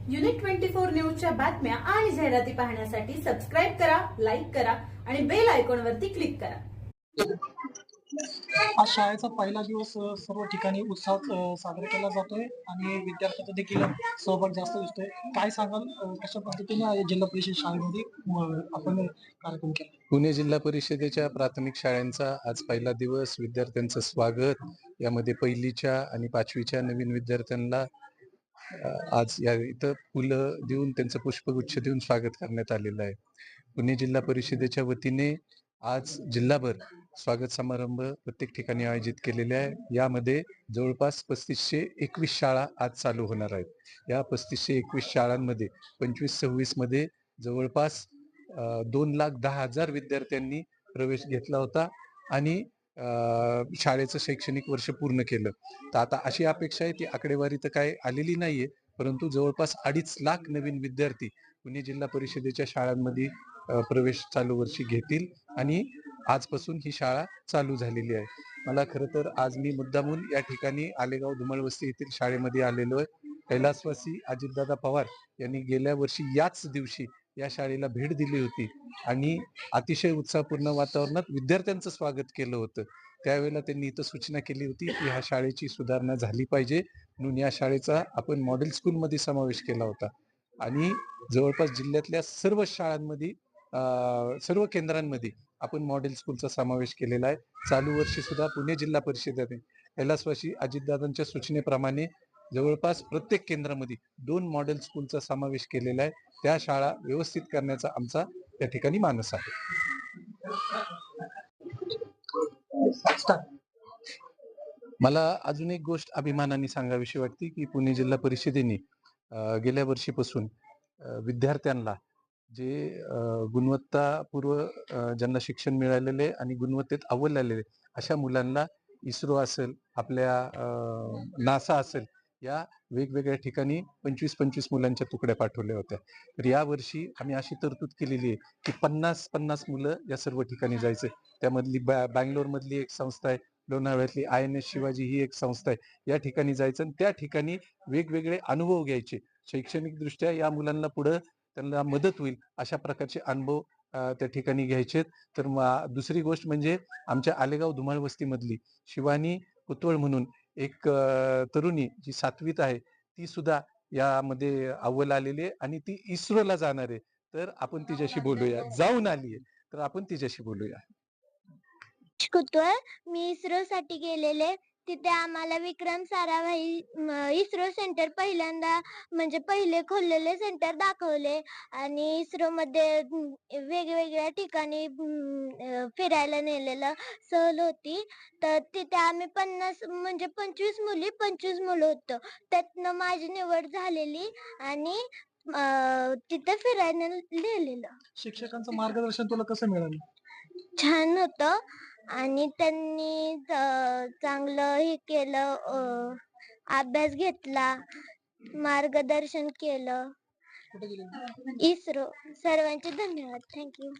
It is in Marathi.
युनिट 24 न्यूजच्या बातम्या आणि जाहिराती पाहण्यासाठी सबस्क्राईब करा, लाईक करा आणि बेल आयकॉनवरती क्लिक करा. आज शाळेचा पहिला दिवस सर्व ठिकाणी उत्साहात साजरा केला जातोय आणि विद्यार्थ्यांचा देखील सहभाग जास्त दिसतोय. काय सांगाल कशा पद्धतीने जिल्हा परिषद शाळेमध्ये आपण कार्यक्रम केला? पुणे जिल्हा परिषदेच्या प्राथमिक शाळांचा आज पहिला दिवस. विद्यार्थ्यांचं स्वागत, यामध्ये पहिलीच्या आणि पाचवीच्या नवीन विद्यार्थ्यांना आज या इथं फुलं देऊन त्यांचं पुष्पगुच्छ देऊन स्वागत करण्यात आलेलं आहे. पुणे जिल्हा परिषदेच्या वतीने आज जिल्हाभर स्वागत समारंभ प्रत्येक ठिकाणी आयोजित केलेले आहे. यामध्ये जवळपास 3521 शाळा आज चालू होणार आहेत. या 3521 शाळांमध्ये 25-26 मध्ये जवळपास 2,10,000 विद्यार्थ्यांनी प्रवेश घेतला होता आणि शाळेचं शैक्षणिक वर्ष पूर्ण केलं. तर आता अशी अपेक्षा आहे, ती आकडेवारी तर काय आलेली नाहीये, परंतु जवळपास 2.5 लाख नवीन विद्यार्थी पुणे जिल्हा परिषदेच्या शाळांमध्ये प्रवेश चालू वर्षी घेतील आणि आजपासून ही शाळा चालू झालेली आहे. मला खरं तर आज मी मुद्दामून या ठिकाणी आलेगाव धुमळवस्ती येथील शाळेमध्ये आलेलो आहे. कैलासवासी अजितदादा पवार यांनी गेल्या वर्षी याच दिवशी या शाळेला भेट दिली होती आणि अतिशय उत्साहपूर्ण वातावरणात विद्यार्थ्यांचं स्वागत केलं होतं. त्यावेळेला त्यांनी इथं सूचना केली होती की ह्या शाळेची सुधारणा झाली पाहिजे, म्हणून या शाळेचा आपण मॉडेल स्कूलमध्ये समावेश केला होता आणि जवळपास जिल्ह्यातल्या सर्व शाळांमध्ये सर्व केंद्रांमध्ये आपण मॉडेल स्कूलचा समावेश केलेला आहे. चालू वर्षी सुद्धा पुणे जिल्हा परिषदेने कैलासवासी अजितदादांच्या सूचनेप्रमाणे जवळपास प्रत्येक केंद्रामध्ये 2 मॉडेल स्कूलचा समावेश केलेला आहे. त्या शाळा व्यवस्थित करण्याचा आमचा त्या ठिकाणी मानस आहे. मला अजून एक गोष्ट अभिमानाने सांगावीशी वाटते की पुणे जिल्हा परिषदेने गेल्या वर्षीपासून विद्यार्थ्यांना जे गुणवत्तापूर्व ज्यांना शिक्षण मिळालेले आणि गुणवत्तेत अव्वल आलेले अशा मुलांना इस्रो असेल, आपल्या नासा असेल, या वेगवेगळ्या ठिकाणी 25-25 मुलांच्या तुकड्या पाठवल्या होत्या. तर या वर्षी आम्ही अशी तरतूद केलेली आहे की 50-50 मुलं या सर्व ठिकाणी जायचे. त्यामधली बँगलोर मधली एक संस्था आहे, लोणावळ्यातली INS शिवाजी ही एक संस्था आहे, या ठिकाणी जायचं आणि त्या ठिकाणी वेगवेगळे अनुभव घ्यायचे. शैक्षणिक दृष्ट्या या मुलांना पुढं त्यांना मदत होईल अशा प्रकारचे अनुभव त्या ठिकाणी घ्यायचे. तर दुसरी गोष्ट म्हणजे आमच्या आलेगाव धुमाळवस्ती मधली शिवानी कुतवळ म्हणून एक तरुणी जी 7वीत आहे, ती सुद्धा यामध्ये अव्वल आलेली आहे आणि ती इस्रोला जाणार आहे. तर आपण तिच्याशी बोलूया. जाऊन आली आहे, तर आपण तिच्याशी बोलूया. कुतवळ, मी इस्रो साठी गेलेले. तिथे आम्हाला विक्रम साराभाई इस्रो सेंटर पहिल्यांदा म्हणजे पहिले खोललेले सेंटर दाखवले आणि इस्रो मध्ये वेगवेगळ्या ठिकाणी फिरायला नेलेलं सहल होती. तर तिथे आम्ही 50 म्हणजे 25 मुली 25 मुलं होतो. त्यातनं माझी निवड झालेली आणि तिथे फिरायला नेलेलं. शिक्षकांचं मार्गदर्शन तुला कसं मिळालं? छान होतं आणि त्यांनी चांगलं हे केलं, अभ्यास घेतला, मार्गदर्शन केलं. कुठे गेली? इस्रो. सर्वांचे धन्यवाद. थँक्यू.